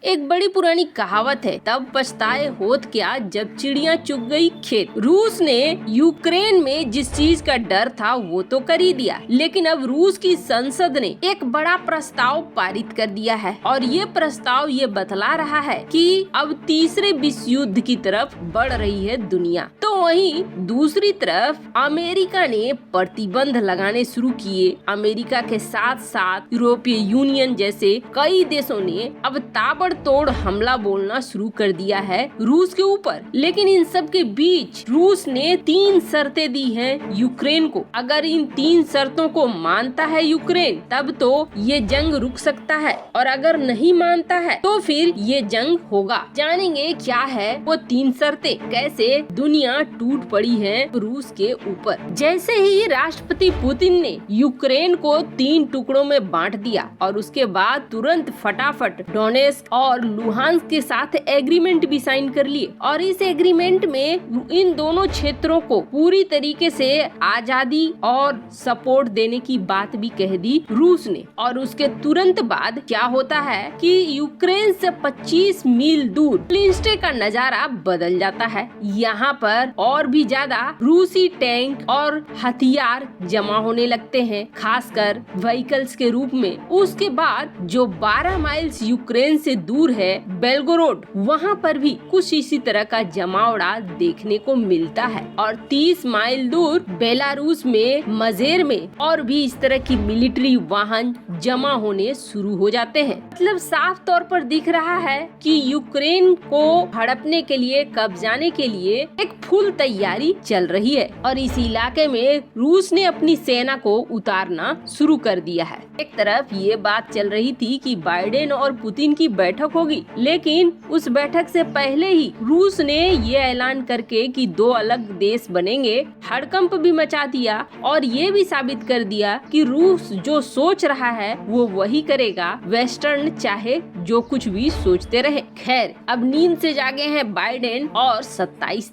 एक बड़ी पुरानी कहावत है, तब पछताए होत क्या जब चिड़िया चुग गई खेत। रूस ने यूक्रेन में जिस चीज का डर था वो तो कर ही दिया, लेकिन अब रूस की संसद ने एक बड़ा प्रस्ताव पारित कर दिया है और ये प्रस्ताव ये बतला रहा है कि अब तीसरे विश्व युद्ध की तरफ बढ़ रही है दुनिया। तो वहीं दूसरी तरफ अमेरिका ने प्रतिबंध लगाने शुरू किए। अमेरिका के साथ साथ यूरोपीय यूनियन जैसे कई देशों ने अब ताबड़तोड़ हमला बोलना शुरू कर दिया है रूस के ऊपर। लेकिन इन सब के बीच रूस ने 3 शर्तें दी हैं यूक्रेन को। अगर इन 3 शर्तों को मानता है यूक्रेन तब तो ये जंग रुक सकता है, और अगर नहीं मानता है तो फिर ये जंग होगा। जानेंगे क्या है वो 3 शर्तें, कैसे दुनिया टूट पड़ी है रूस के ऊपर। जैसे ही राष्ट्रपति पुतिन ने यूक्रेन को 3 टुकड़ों में बांट दिया और उसके बाद तुरंत फटाफट डोनेस्क और लुहांस्क के साथ एग्रीमेंट भी साइन कर लिए, और इस एग्रीमेंट में इन दोनों क्षेत्रों को पूरी तरीके से आजादी और सपोर्ट देने की बात भी कह दी रूस ने। और उसके तुरंत बाद क्या होता है कि यूक्रेन से 25 मील दूर प्लिंस्टे का नजारा बदल जाता है। यहाँ पर और भी ज्यादा रूसी टैंक और हथियार जमा होने लगते हैं, खासकर व्हीकल्स के रूप में। उसके बाद जो 12 माइल्स यूक्रेन से दूर है बेलगोरोड, वहाँ पर भी कुछ इसी तरह का जमावड़ा देखने को मिलता है। और 30 माइल दूर बेलारूस में मजेर में और भी इस तरह की मिलिट्री वाहन जमा होने शुरू हो जाते हैं। मतलब साफ तौर पर दिख रहा है कि यूक्रेन को हड़पने के लिए, कब्जाने के लिए एक फुल तैयारी चल रही है। और इस इलाके में रूस ने अपनी सेना को उतारना शुरू कर दिया है। एक तरफ ये बात चल रही थी कि बाइडेन और पुतिन की बैठक होगी, लेकिन उस बैठक से पहले ही रूस ने ये ऐलान करके कि 2 अलग देश बनेंगे, हड़कंप भी मचा दिया और ये भी साबित कर दिया कि रूस जो सोच रहा है वो वही करेगा, वेस्टर्न चाहे जो कुछ भी सोचते रहे। खैर, अब नींद से जागे हैं बाइडेन और 27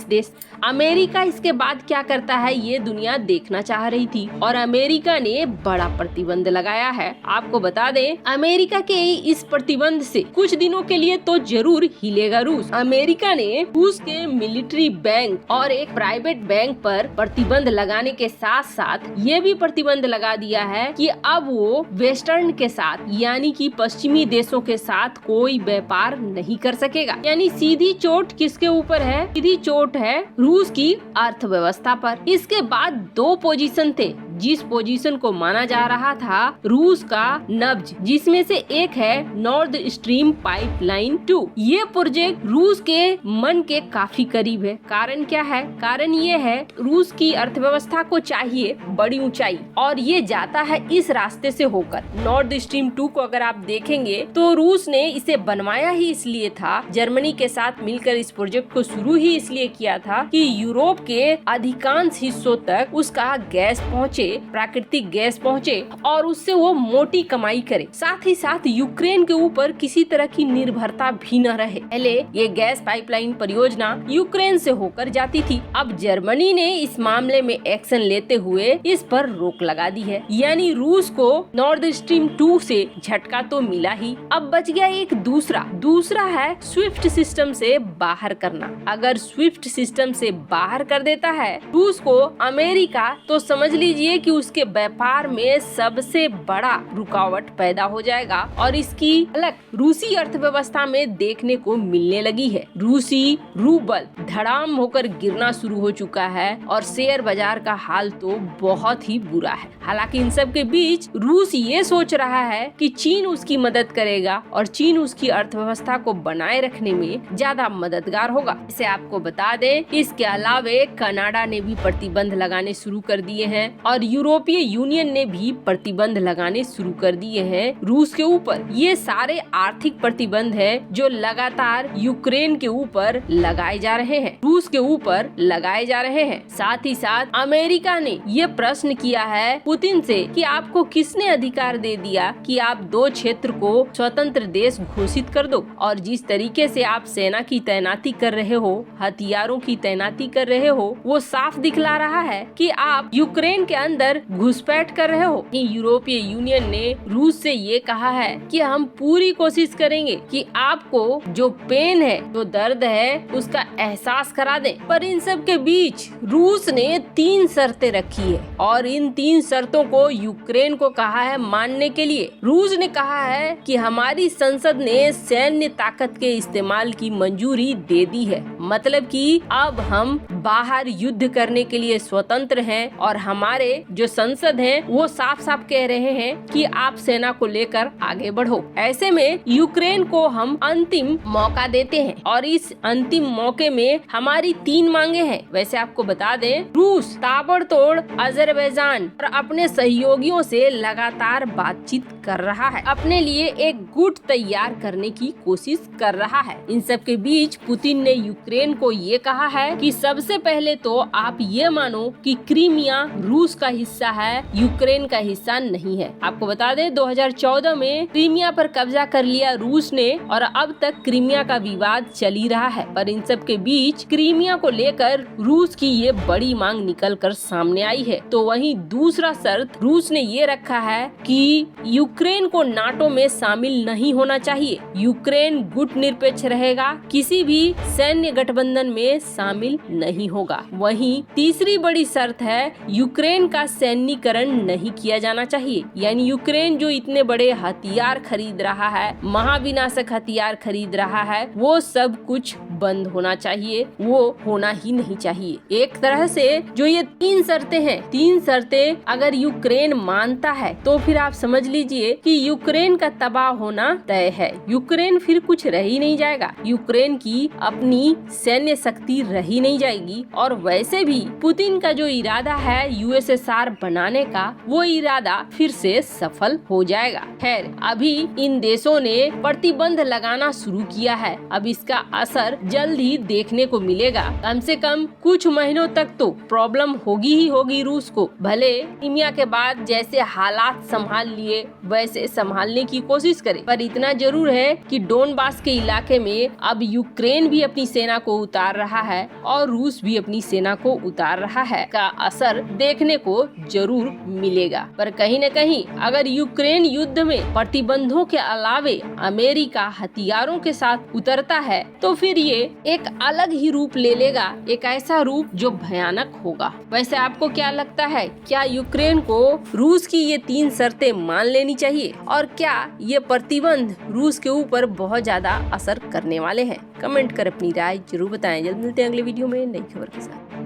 देश। अमेरिका इसके बाद क्या करता है ये दुनिया देखना चाह रही थी, और अमेरिका ने बड़ा प्रतिबंध लगाया है। आपको बता दें, अमेरिका के इस प्रतिबंध से कुछ दिनों के लिए तो जरूर हिलेगा रूस। अमेरिका ने रूस के मिलिट्री बैंक और एक प्राइवेट बैंक पर प्रतिबंध लगाने के साथ साथ ये भी प्रतिबंध लगा दिया है कि अब वो वेस्टर्न के साथ, यानी कि पश्चिमी देशों के साथ कोई व्यापार नहीं कर सकेगा। यानी सीधी चोट किसके ऊपर है? सीधी चोट है रूस की अर्थव्यवस्था पर। इसके बाद 2 पोजीशन थे जिस पोजीशन को माना जा रहा था रूस का नब्ज, जिसमें से एक है नॉर्थ स्ट्रीम पाइपलाइन 2। ये प्रोजेक्ट रूस के मन के काफी करीब है। कारण क्या है? कारण ये है रूस की अर्थव्यवस्था को चाहिए बड़ी ऊंचाई, और ये जाता है इस रास्ते से होकर। नॉर्थ स्ट्रीम 2 को अगर आप देखेंगे तो रूस ने इसे बनवाया ही इसलिए था, जर्मनी के साथ मिलकर इस प्रोजेक्ट को शुरू ही इसलिए किया था कि यूरोप के अधिकांश हिस्सों तक उसका गैस पहुँचे, प्राकृतिक गैस पहुँचे और उससे वो मोटी कमाई करे, साथ ही साथ यूक्रेन के ऊपर किसी तरह की निर्भरता भी न रहे। पहले ये गैस पाइपलाइन परियोजना यूक्रेन से होकर जाती थी, अब जर्मनी ने इस मामले में एक्शन लेते हुए इस पर रोक लगा दी है। यानी रूस को नॉर्थ स्ट्रीम 2 से झटका तो मिला ही, अब बच गया एक दूसरा है स्विफ्ट सिस्टम से बाहर करना। अगर स्विफ्ट सिस्टम से बाहर कर देता है रूस को अमेरिका, तो समझ लीजिए कि उसके व्यापार में सबसे बड़ा रुकावट पैदा हो जाएगा, और इसकी अलग रूसी अर्थव्यवस्था में देखने को मिलने लगी है। रूसी रूबल धड़ाम होकर गिरना शुरू हो चुका है और शेयर बाजार का हाल तो बहुत ही बुरा है। हालांकि इन सब के बीच रूस ये सोच रहा है कि चीन उसकी मदद करेगा और चीन उसकी अर्थव्यवस्था को बनाए रखने में ज्यादा मददगार होगा। इसे आपको बता दें, इसके अलावे कनाडा ने भी प्रतिबंध लगाने शुरू कर दिए हैं और यूरोपीय यूनियन ने भी प्रतिबंध लगाने शुरू कर दिए हैं रूस के ऊपर। ये सारे आर्थिक प्रतिबंध है जो लगातार यूक्रेन के ऊपर लगाए जा रहे हैं, रूस के ऊपर लगाए जा रहे हैं। साथ ही साथ अमेरिका ने ये प्रश्न किया है पुतिन से कि आपको किसने अधिकार दे दिया कि आप 2 क्षेत्र को स्वतंत्र देश घोषित कर दो, और जिस तरीके से आप सेना की तैनाती कर रहे हो, हथियारों की तैनाती कर रहे हो, वो साफ दिखला रहा है कि आप यूक्रेन के अंदर अंदर घुसपैठ कर रहे हो। यूरोपीय यूनियन ने रूस से ये कहा है कि हम पूरी कोशिश करेंगे कि आपको जो पेन है, जो दर्द है, उसका एहसास करा दें। पर इन सब के बीच रूस ने 3 शर्तें रखी है और इन 3 शर्तों को यूक्रेन को कहा है मानने के लिए। रूस ने कहा है कि हमारी संसद ने सैन्य ताकत के इस्तेमाल की मंजूरी दे दी है, मतलब कि अब हम बाहर युद्ध करने के लिए स्वतंत्र हैं और हमारे जो संसद हैं वो साफ साफ कह रहे हैं कि आप सेना को लेकर आगे बढ़ो। ऐसे में यूक्रेन को हम अंतिम मौका देते हैं और इस अंतिम मौके में हमारी 3 मांगे हैं। वैसे आपको बता दें, रूस ताबड़तोड़ अजरबैजान और अपने सहयोगियों से लगातार बातचीत कर रहा है, अपने लिए एक गुट तैयार करने की कोशिश कर रहा है। इन सब के बीच पुतिन ने यूक्रेन को ये कहा है कि सबसे पहले तो आप ये मानो कि क्रीमिया रूस का हिस्सा है, यूक्रेन का हिस्सा नहीं है। आपको बता दें 2014 में क्रीमिया पर कब्जा कर लिया रूस ने और अब तक क्रीमिया का विवाद चल ही रहा है। पर इन सब के बीच क्रीमिया को लेकर रूस की ये बड़ी मांग निकल कर सामने आई है। तो वहीं दूसरा शर्त रूस ने ये रखा है कि यूक्रेन को नाटो में शामिल नहीं होना चाहिए। यूक्रेन गुट निरपेक्ष रहेगा, किसी भी सैन्य गठबंधन में शामिल नहीं होगा। वहीं तीसरी बड़ी शर्त है यूक्रेन का सैन्यीकरण नहीं किया जाना चाहिए, यानी यूक्रेन जो इतने बड़े हथियार खरीद रहा है, महाविनाशक हथियार खरीद रहा है, वो सब कुछ बंद होना चाहिए, वो होना ही नहीं चाहिए। एक तरह से जो ये 3 शर्तें हैं, 3 शर्तें अगर यूक्रेन मानता है तो फिर आप समझ लीजिए कि यूक्रेन का तबाह होना तय है। यूक्रेन फिर कुछ रह ही नहीं जाएगा, यूक्रेन की अपनी सैन्य शक्ति रह ही नहीं जाएगी। और वैसे भी पुतिन का जो इरादा है यूएसएसआर बनाने का, वो इरादा फिर से सफल हो जाएगा। खैर, अभी इन देशों ने प्रतिबंध लगाना शुरू किया है, अब इसका असर जल्द ही देखने को मिलेगा। कम से कम कुछ महीनों तक तो प्रॉब्लम होगी ही होगी रूस को। भले क्रीमिया के बाद जैसे हालात संभाल लिए वैसे संभालने की कोशिश करे, पर इतना जरूर है कि डोनबास के इलाके में अब यूक्रेन भी अपनी सेना को उतार रहा है और रूस भी अपनी सेना को उतार रहा है। का असर देखने को जरूर मिलेगा। पर कहीं न कहीं अगर यूक्रेन युद्ध में प्रतिबंधों के अलावे अमेरिका हथियारों के साथ उतरता है तो फिर ये एक अलग ही रूप ले लेगा, एक ऐसा रूप जो भयानक होगा। वैसे आपको क्या लगता है, क्या यूक्रेन को रूस की ये 3 शर्तें मान लेनी चाहिए और क्या ये प्रतिबंध रूस के ऊपर बहुत ज्यादा असर करने वाले हैं? कमेंट कर अपनी राय जरूर बताएं। जल्द मिलते हैं अगले वीडियो में नई खबर के साथ।